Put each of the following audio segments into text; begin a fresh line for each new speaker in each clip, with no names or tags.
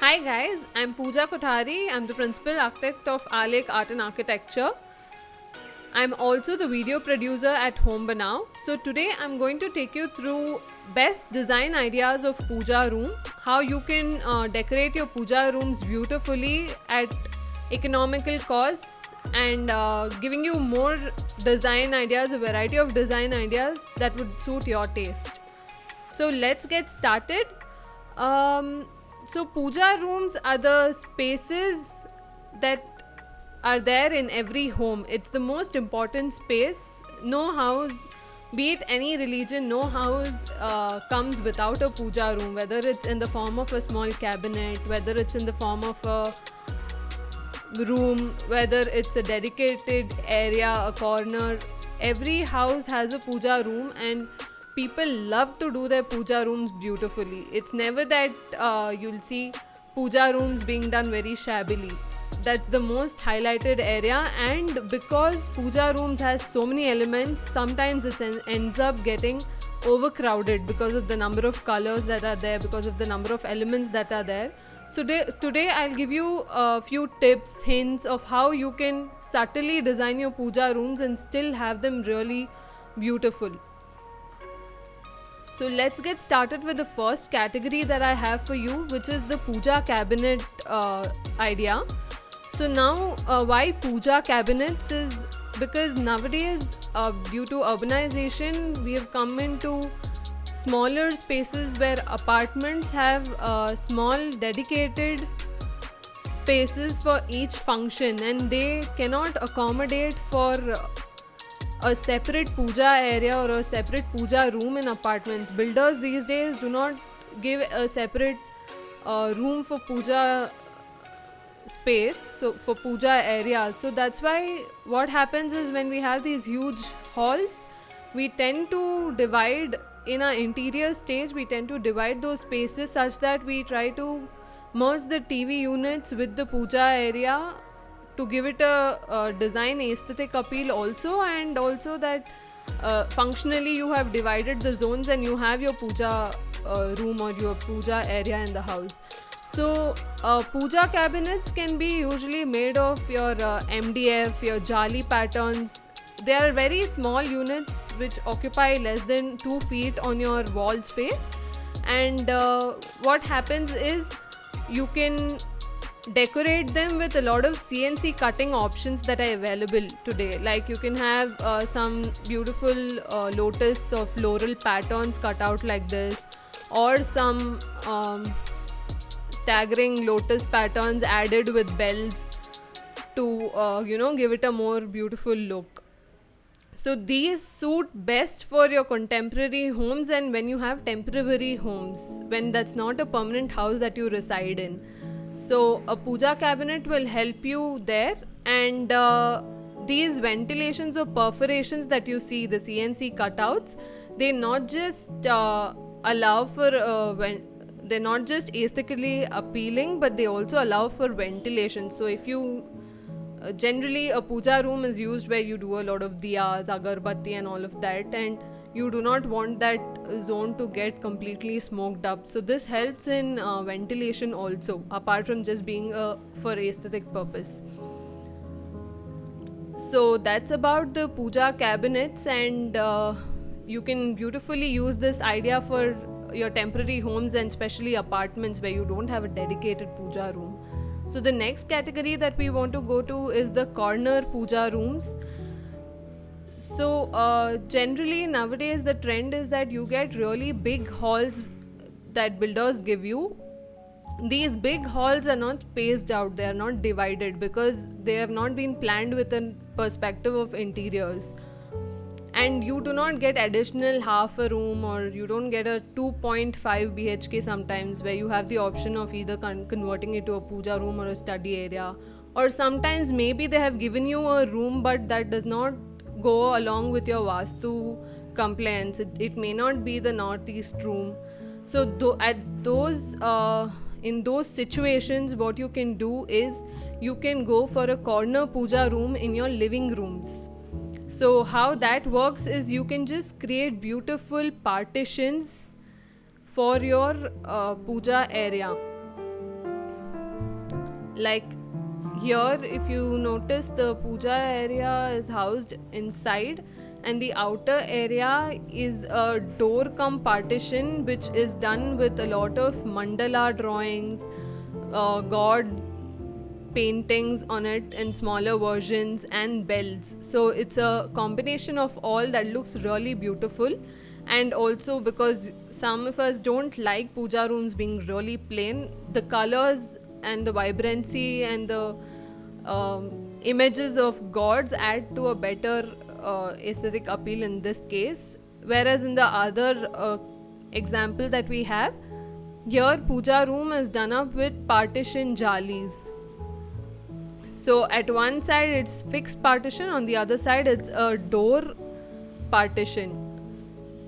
Hi guys, I'm Pooja Kothari. I'm the principal architect of Alek Art and Architecture. I'm also the video producer at Home Banao. So today I'm going to take you through best design ideas of puja room, how you can decorate your puja rooms beautifully at economical costs, and giving you more design ideas, a variety of design ideas that would suit your taste. So let's get started. So puja rooms are the spaces that are there in every home. It's the most important space. No house, be it any religion, no house comes without a puja room, whether it's in the form of a small cabinet, whether it's in the form of a room, whether it's a dedicated area, a corner. Every house has a puja room, and people love to do their puja rooms beautifully. It's never that you'll see puja rooms being done very shabbily. That's the most highlighted area, and because puja rooms has so many elements, sometimes it ends up getting overcrowded because of the number of colors that are there, because of the number of elements that are there. So today I'll give you a few tips, hints of how you can subtly design your puja rooms and still have them really beautiful. So let's get started with the first category that I have for you, which is the puja cabinet idea. So now why puja cabinets is because nowadays due to urbanization we have come into smaller spaces where apartments have small dedicated spaces for each function, and they cannot accommodate for a separate puja area or a separate puja room in apartments. Builders these days do not give a separate room for puja space, so for puja areas. So that's why what happens is when we have these huge halls, we tend to divide in our interior stage, we tend to divide those spaces such that we try to merge the TV units with the puja area to give it a design aesthetic appeal also, and also that functionally you have divided the zones and you have your puja room or your puja area in the house. So puja cabinets can be usually made of your MDF, your jali patterns. They are very small units which occupy less than 2 feet on your wall space, and what happens is you can decorate them with a lot of CNC cutting options that are available today. Like you can have some beautiful lotus or floral patterns cut out like this, or some staggering lotus patterns added with bells to give it a more beautiful look. So these suit best for your contemporary homes and when you have temporary homes, when that's not a permanent house that you reside in. So a puja cabinet will help you there, and these ventilations or perforations that you see, the CNC cutouts, they not just allow for they're not just aesthetically appealing, but they also allow for ventilation. So if you generally a puja room is used where you do a lot of diyas, agarbatti and all of that, and you do not want that zone to get completely smoked up. So this helps in ventilation also, apart from just being for aesthetic purpose. So that's about the puja cabinets, and you can beautifully use this idea for your temporary homes and especially apartments where you don't have a dedicated puja room. So the next category that we want to go to is the corner puja rooms. So generally nowadays the trend is that you get really big halls that builders give you. These big halls are not spaced out, they are not divided because they have not been planned with a perspective of interiors. And you do not get additional half a room, or you don't get a 2.5 BHK sometimes, where you have the option of either converting it to a puja room or a study area. Or sometimes maybe they have given you a room but that does not go along with your vastu compliance. It may not be the northeast room. So in those situations, what you can do is you can go for a corner puja room in your living rooms. So how that works is you can just create beautiful partitions for your puja area. Like here, if you notice, the puja area is housed inside, and the outer area is a door cum partition, which is done with a lot of mandala drawings, god paintings on it in smaller versions, and bells. So it's a combination of all that looks really beautiful. And also, because some of us don't like puja rooms being really plain, the colors and the vibrancy and the images of gods add to a better aesthetic appeal in this case. Whereas in the other example that we have here, puja room is done up with partition jalis. So at one side it's fixed partition, on the other side it's a door partition.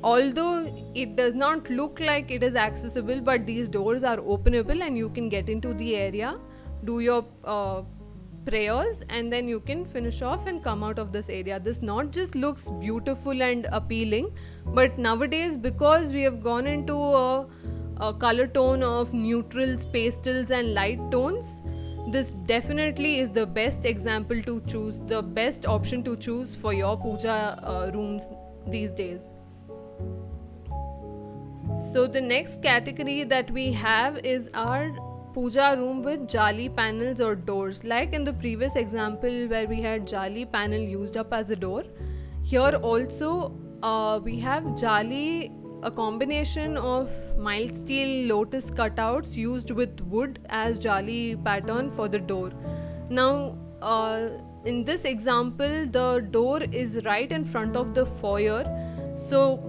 Although it does not look like it is accessible, but these doors are openable and you can get into the area, do your prayers, and then you can finish off and come out of this area. This not just looks beautiful and appealing, but nowadays, because we have gone into a color tone of neutrals, pastels and light tones, this definitely is the best example to choose, the best option to choose for your puja rooms these days. So the next category that we have is our puja room with jali panels or doors. Like in the previous example where we had jali panel used up as a door, here also we have jali, a combination of mild steel lotus cutouts used with wood as jali pattern for the door. Now in this example, the door is right in front of the foyer, so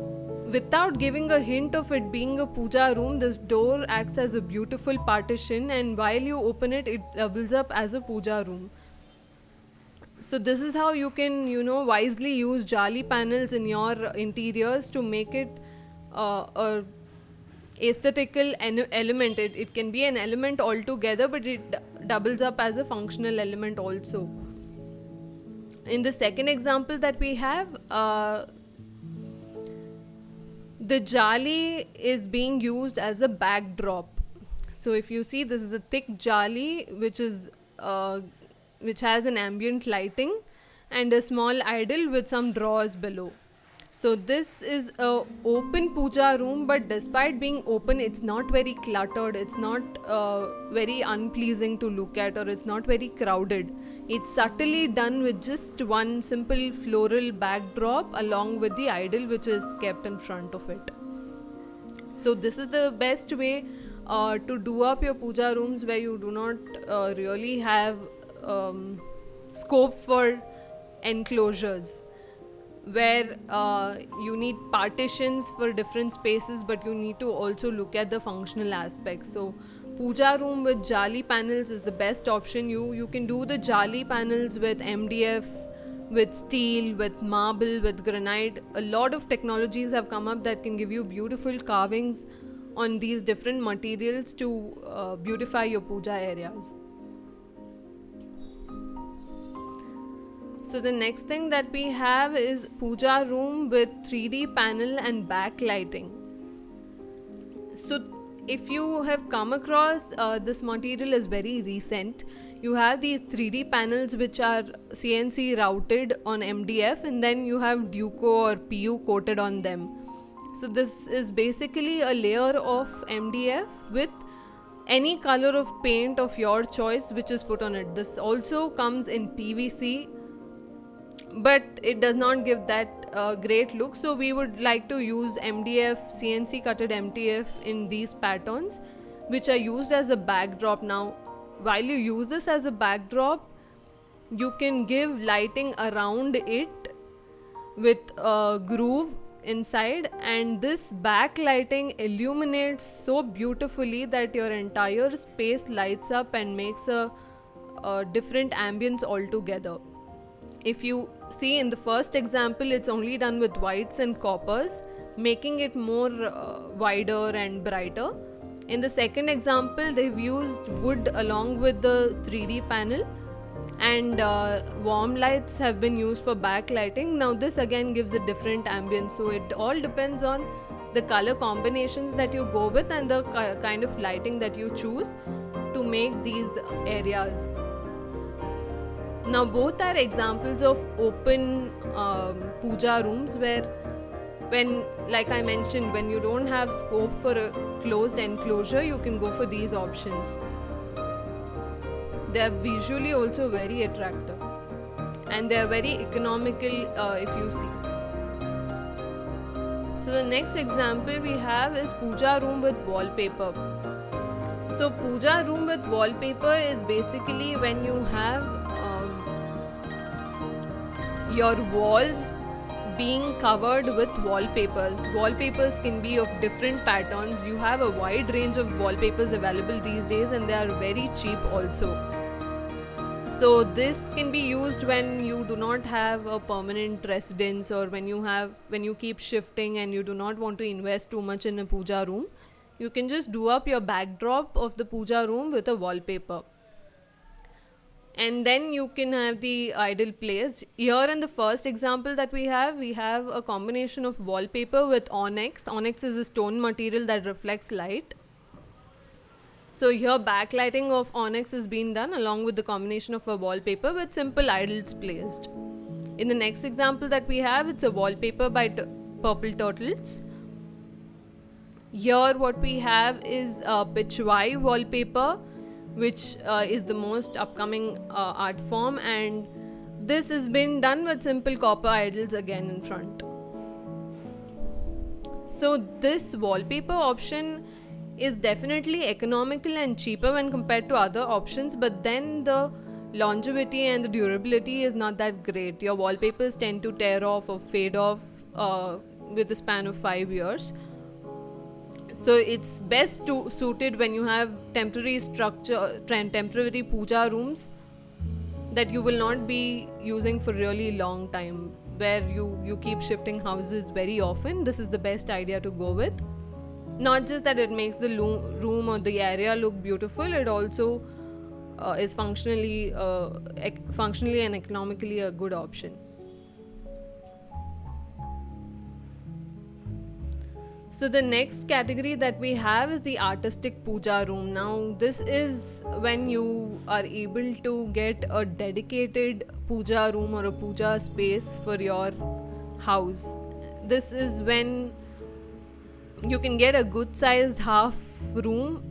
without giving a hint of it being a puja room, this door acts as a beautiful partition, and while you open it, it doubles up as a puja room. So this is how you can, wisely use jali panels in your interiors to make it a aesthetical element. It can be an element altogether, but it doubles up as a functional element also. In the second example that we have, the jali is being used as a backdrop. So if you see, this is a thick jali which has an ambient lighting and a small idol with some drawers below. So this is a open puja room, but despite being open, it's not very cluttered, it's not very unpleasing to look at, or it's not very crowded. It's subtly done with just one simple floral backdrop along with the idol which is kept in front of it. So this is the best way to do up your puja rooms where you do not really have scope for enclosures, where you need partitions for different spaces, but you need to also look at the functional aspects. So puja room with jali panels is the best option. You can do the jali panels with MDF, with steel, with marble, with granite. A lot of technologies have come up that can give you beautiful carvings on these different materials to beautify your puja areas. So the next thing that we have is puja room with 3D panel and backlighting. So if you have come across this material is very recent, you have these 3D panels which are CNC routed on MDF, and then you have Duco or PU coated on them. So this is basically a layer of MDF with any color of paint of your choice which is put on it. This also comes in PVC, but it does not give that great look, so we would like to use MDF, CNC cutted MDF in these patterns, which are used as a backdrop. Now while you use this as a backdrop, you can give lighting around it with a groove inside, and this backlighting illuminates so beautifully that your entire space lights up and makes a different ambience altogether. If you see in the first example, it's only done with whites and coppers, making it more wider and brighter. In the second example, they've used wood along with the 3D panel, and warm lights have been used for backlighting. Now this again gives a different ambience, so it all depends on the color combinations that you go with and the kind of lighting that you choose to make these areas. Now both are examples of open puja rooms where, when, like I mentioned, when you don't have scope for a closed enclosure, you can go for these options. They are visually also very attractive and they are very economical if you see. So the next example we have is puja room with wallpaper. So puja room with wallpaper is basically when you have your walls being covered with wallpapers. Wallpapers can be of different patterns. You have a wide range of wallpapers available these days and they are very cheap also. So this can be used when you do not have a permanent residence, or when you keep shifting and you do not want to invest too much in a puja room. You can just do up your backdrop of the puja room with a wallpaper. And then you can have the idol placed. Here in the first example that we have a combination of wallpaper with onyx. Onyx is a stone material that reflects light. So here backlighting of onyx is being done along with the combination of a wallpaper with simple idols placed. In the next example that we have, it's a wallpaper by Purple Turtles. Here what we have is a Pichwai wallpaper, which is the most upcoming art form, and this has been done with simple copper idols again in front. So this wallpaper option is definitely economical and cheaper when compared to other options, but then the longevity and the durability is not that great. Your wallpapers tend to tear off or fade off with a span of 5 years. So it's best suited when you have temporary puja rooms that you will not be using for really long time, where you keep shifting houses very often. This is the best idea to go with. Not just that it makes the room or the area look beautiful, it also is functionally and economically a good option. So the next category that we have is the artistic puja room. Now this is when you are able to get a dedicated puja room or a puja space for your house. This is when you can get a good sized half room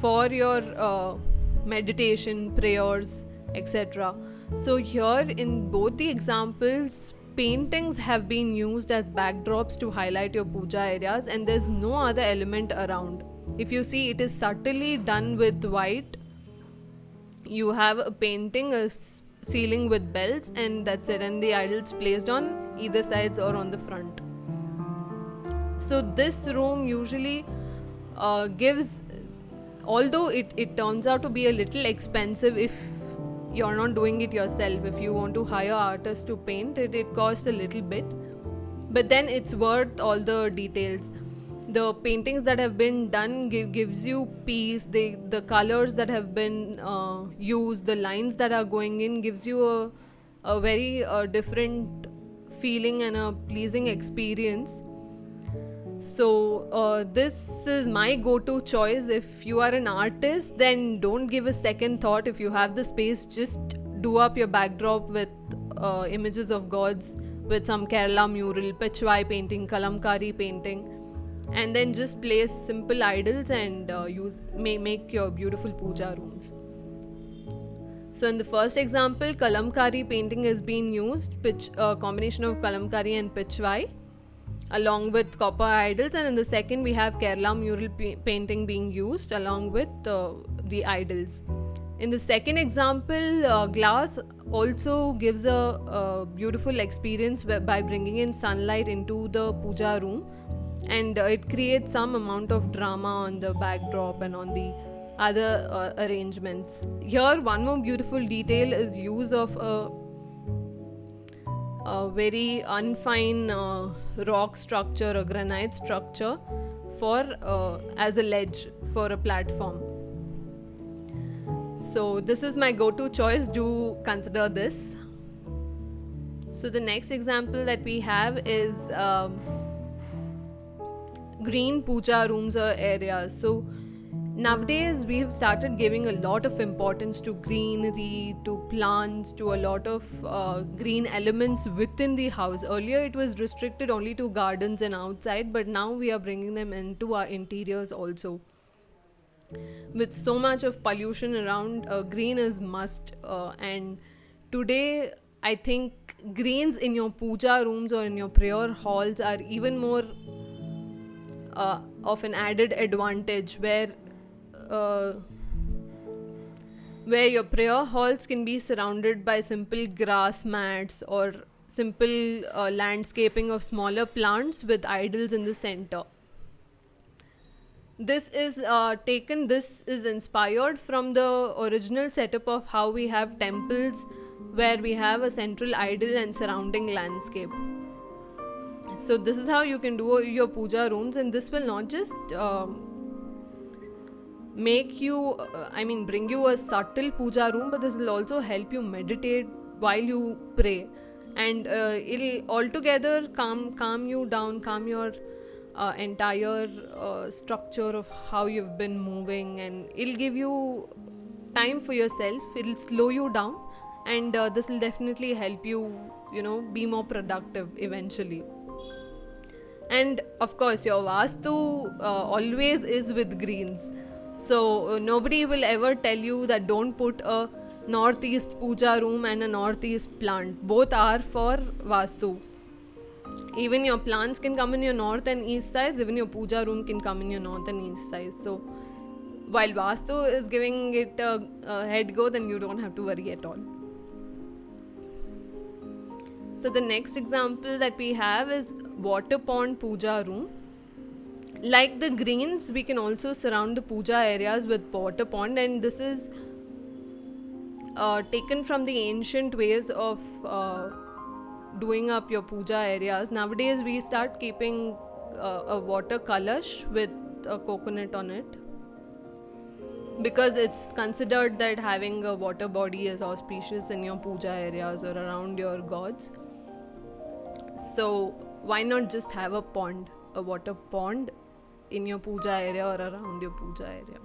for your meditation, prayers, etc. So here in both the examples, paintings have been used as backdrops to highlight your puja areas, and there's no other element around. If you see, it is subtly done with white. You have a painting, a ceiling with bells, and that's it, and the idols placed on either sides or on the front. So this room usually gives, although it turns out to be a little expensive if you're not doing it yourself. If you want to hire artists to paint it, it costs a little bit, but then it's worth all the details. The paintings that have been done gives you peace. The colors that have been used, the lines that are going in, gives you a very different feeling and a pleasing experience. So this is my go-to choice. If you are an artist, then don't give a second thought. If you have the space, just do up your backdrop with images of gods, with some Kerala mural, Pichwai painting, Kalamkari painting, and then just place simple idols and make your beautiful puja rooms. So in the first example, Kalamkari painting has been used, combination of Kalamkari and Pichwai along with copper idols, and in the second we have Kerala mural painting being used along with the idols. In the second example, glass also gives a beautiful experience by bringing in sunlight into the puja room, and it creates some amount of drama on the backdrop and on the other arrangements. Here one more beautiful detail is use of a very unfine rock structure, a granite structure as a ledge for a platform. So this is my go-to choice. Do consider this. So the next example that we have is green puja rooms or areas. So Nowadays we have started giving a lot of importance to greenery, to plants, to a lot of green elements within the house. Earlier it was restricted only to gardens and outside, but now we are bringing them into our interiors also. With so much of pollution around, green is must. And today I think greens in your puja rooms or in your prayer halls are even more of an added advantage, uh, where your prayer halls can be surrounded by simple grass mats or simple landscaping of smaller plants with idols in the center. This is inspired from the original setup of how we have temples, where we have a central idol and surrounding landscape. So this is how you can do your puja rooms, and this will not just make you bring you a subtle puja room, but this will also help you meditate while you pray, and it'll altogether calm you down, calm your entire structure of how you've been moving, and it'll give you time for yourself. It'll slow you down, and this will definitely help you, be more productive eventually. And of course your vastu always is with greens. So nobody will ever tell you that don't put a northeast puja room and a northeast plant. Both are for vastu. Even your plants can come in your north and east sides, even your puja room can come in your north and east sides. So while vastu is giving it a head go, then you don't have to worry at all. So the next example that we have is water pond puja room. Like the greens, we can also surround the puja areas with water pond, and this is taken from the ancient ways of doing up your puja areas. Nowadays we start keeping a water kalash with a coconut on it, because it's considered that having a water body is auspicious in your puja areas or around your gods. So why not just have a water pond in your puja area or around your puja area?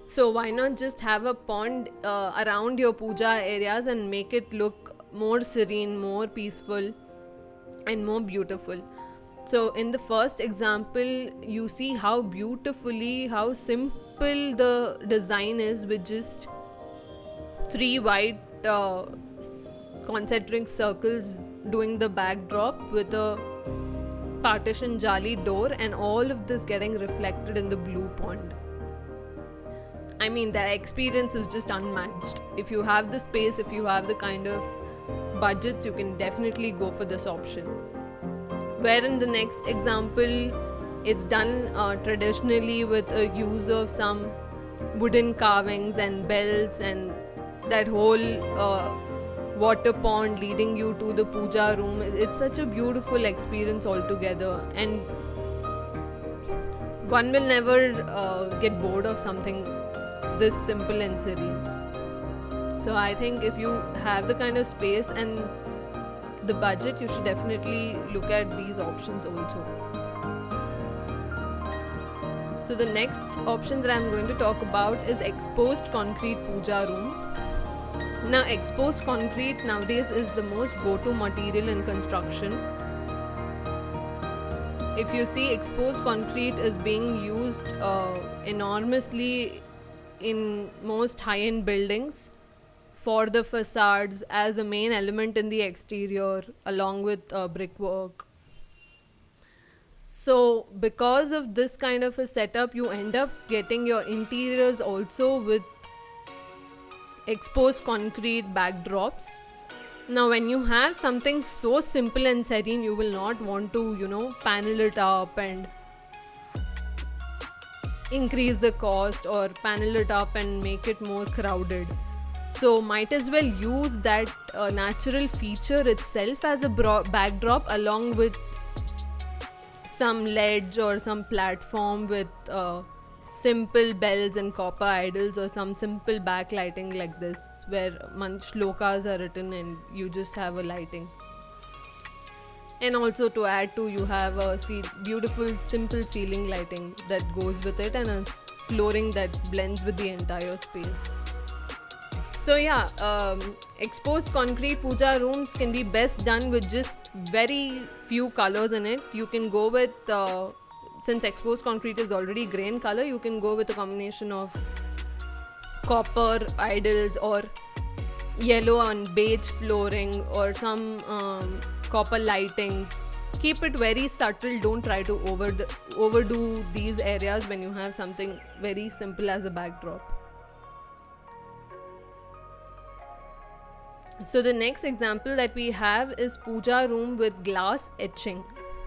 So why not just have a pond around your puja areas and make it look more serene, more peaceful, and more beautiful? So in the first example, you see how simple the design is, with just 3 white concentric circles doing the backdrop with a partition jali door, and all of this getting reflected in the blue pond. I mean, that experience is just unmatched. If you have the space, if you have the kind of budgets, you can definitely go for this option. Where in the next example, it's done traditionally with a use of some wooden carvings and bells, and that whole water pond leading you to the puja room. It's such a beautiful experience altogether, and one will never get bored of something this simple and serene. So I think if you have the kind of space and the budget, you should definitely look at these options also. So the next option that I'm going to talk about is exposed concrete puja room. Now, exposed concrete nowadays is the most go-to material in construction. If you see, exposed concrete is being used enormously in most high-end buildings for the facades as a main element in the exterior, along with brickwork. So because of this kind of a setup, you end up getting your interiors also with exposed concrete backdrops. Now when you have something so simple and serene, you will not want to panel it up and increase the cost, or panel it up and make it more crowded. So might as well use that natural feature itself as a backdrop, along with some ledge or some platform with simple bells and copper idols, or some simple backlighting like this, where shlokas are written and you just have a lighting. And also to add to, you have a beautiful simple ceiling lighting that goes with it, and a flooring that blends with the entire space. So yeah, exposed concrete puja rooms can be best done with just very few colors in it. You can go with, since exposed concrete is already grey in color, you can go with a combination of copper idols or yellow and beige flooring or some copper lightings. Keep it very subtle. Don't try to overdo these areas when you have something very simple as a backdrop. So the next example that we have is puja room with glass etching.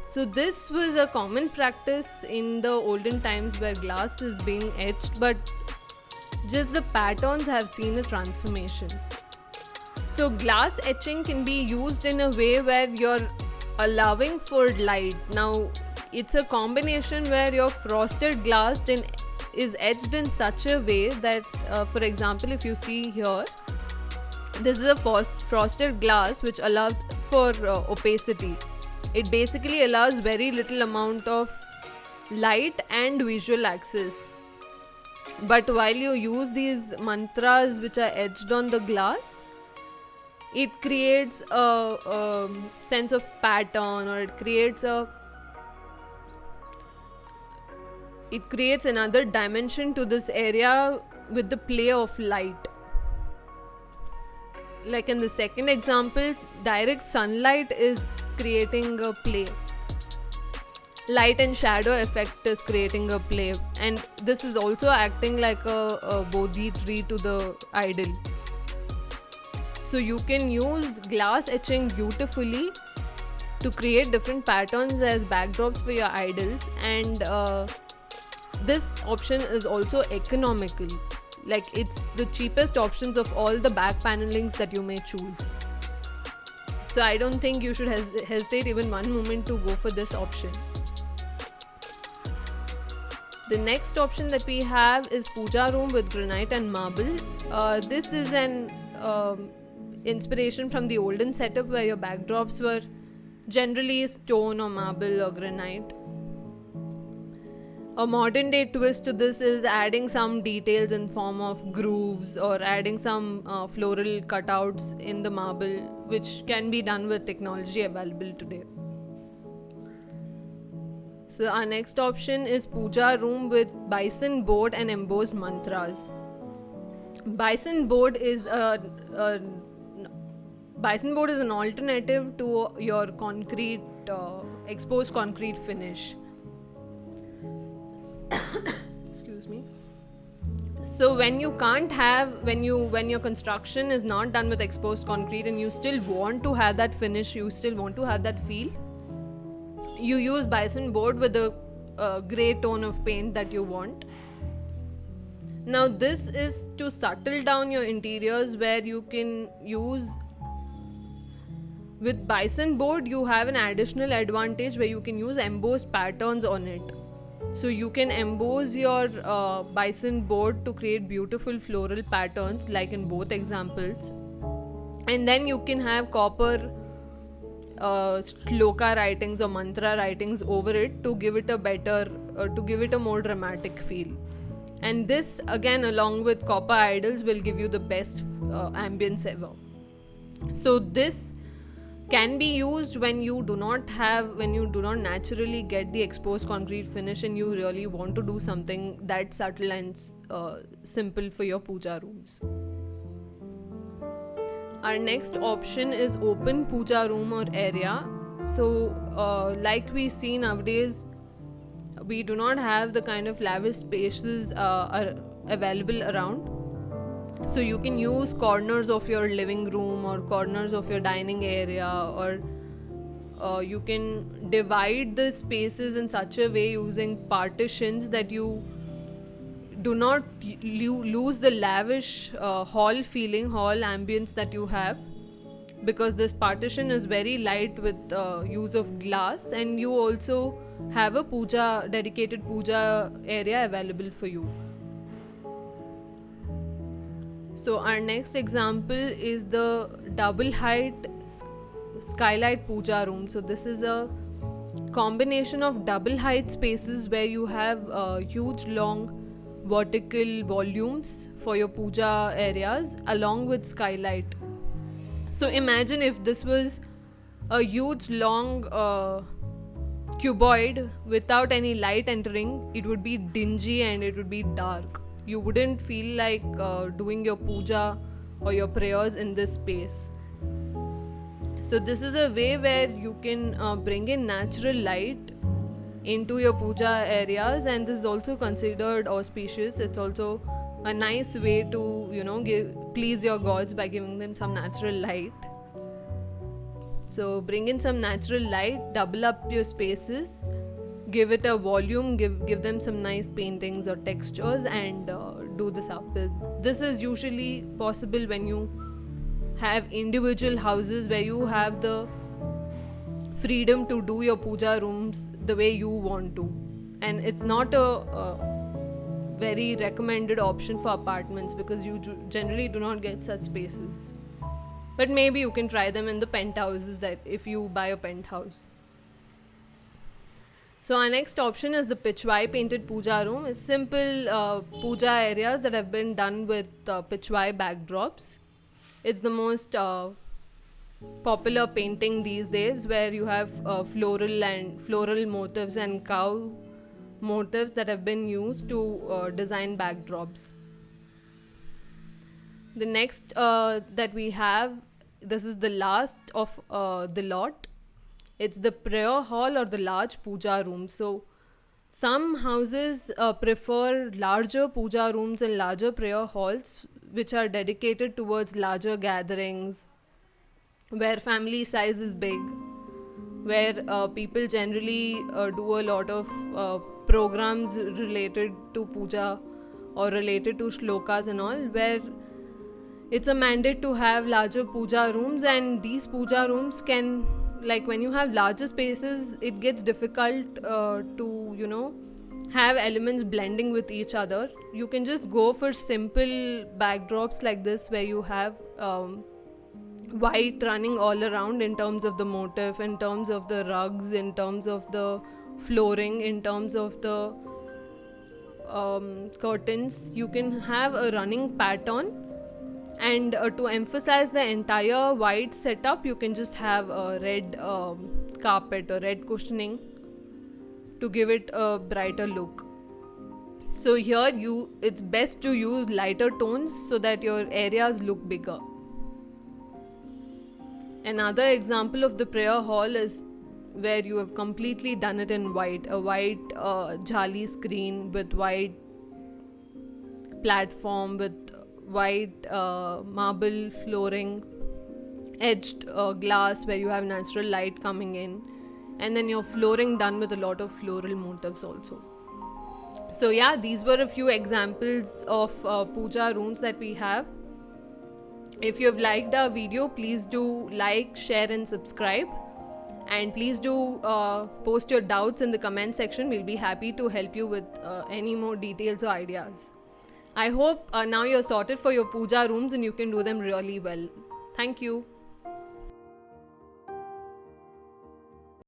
So this was a common practice in the olden times where glass is being etched, but just the patterns have seen a transformation. So glass etching can be used in a way where you're allowing for light. Now it's a combination where your frosted glass is etched in such a way that, for example, if you see here, this is a frosted glass which allows for opacity. It basically allows very little amount of light and visual access. But while you use these mantras which are etched on the glass, it creates a sense of pattern, or it creates another dimension to this area with the play of light. Like in the second example, direct sunlight is creating a play. Light and shadow effect is creating a play, and this is also acting like a bodhi tree to the idol. So you can use glass etching beautifully to create different patterns as backdrops for your idols, and this option is also economical. Like, it's the cheapest options of all the back panelings that you may choose. So I don't think you should hesitate even one moment to go for this option. The next option that we have is puja room with granite and marble. This is an inspiration from the olden setup where your backdrops were generally stone or marble or granite. A modern day twist to this is adding some details in form of grooves or adding some floral cutouts in the marble, which can be done with technology available today. So our next option is puja room with bison board and embossed mantras. Bison board is an alternative to your concrete exposed concrete finish. Excuse me. So when your construction is not done with exposed concrete and you still want to have that finish, you still want to have that feel, you use bison board with a grey tone of paint that you want. Now this is to settle down your interiors, where you can use, with bison board you have an additional advantage where you can use embossed patterns on it. So you can emboss your bison board to create beautiful floral patterns like in both examples, and then you can have copper shloka writings or mantra writings over it to give it a more dramatic feel. And this again, along with copper idols, will give you the best ambience ever. So this can be used when you do not naturally get the exposed concrete finish and you really want to do something that subtle and simple for your puja rooms. Our next option is open puja room or area. So like we see nowadays, we do not have the kind of lavish spaces are available around. So you can use corners of your living room or corners of your dining area, or you can divide the spaces in such a way using partitions that you do not lose the lavish hall ambience that you have, because this partition is very light with use of glass, and you also have a dedicated puja area available for you. So our next example is the double height skylight puja room. So this is a combination of double height spaces where you have huge long vertical volumes for your puja areas along with skylight. So imagine if this was a huge long cuboid without any light entering, it would be dingy and it would be dark. You wouldn't feel like doing your puja or your prayers in this space. So this is a way where you can bring in natural light into your puja areas, and this is also considered auspicious. It's also a nice way to please your gods by giving them some natural light. So bring in some natural light, double up your spaces, give it a volume, give them some nice paintings or textures, and do this up. This is usually possible when you have individual houses where you have the freedom to do your puja rooms the way you want to, and it's not a very recommended option for apartments because you generally do not get such spaces. But maybe you can try them in the penthouses, that if you buy a penthouse. So our next option is the Pichwai painted puja room. It's simple puja areas that have been done with Pichwai backdrops. It's the most popular painting these days, where you have floral motifs and cow motifs that have been used to design backdrops. The next that we have, this is the last of the lot. It's the prayer hall or the large puja room. So some houses prefer larger puja rooms and larger prayer halls, which are dedicated towards larger gatherings, where family size is big, where people generally do a lot of programs related to puja or related to shlokas and all, where it's a mandate to have larger puja rooms. And these puja rooms can, like, when you have larger spaces, it gets difficult to have elements blending with each other. You can just go for simple backdrops like this, where you have white running all around in terms of the motif, in terms of the rugs, in terms of the flooring, in terms of the curtains. You can have a running pattern, and to emphasize the entire white setup, you can just have a red carpet or red cushioning to give it a brighter look. So here it's best to use lighter tones so that your areas look bigger. Another example of the prayer hall is where you have completely done it in white, a white jali screen with white platform with white marble flooring, edged glass where you have natural light coming in, and then your flooring done with a lot of floral motifs also. So yeah, these were a few examples of puja rooms that we have. If you have liked our video, please do like, share and subscribe, and please do post your doubts in the comment section. We'll be happy to help you with any more details or ideas. I hope now you're sorted for your puja rooms and you can do them really well. Thank you.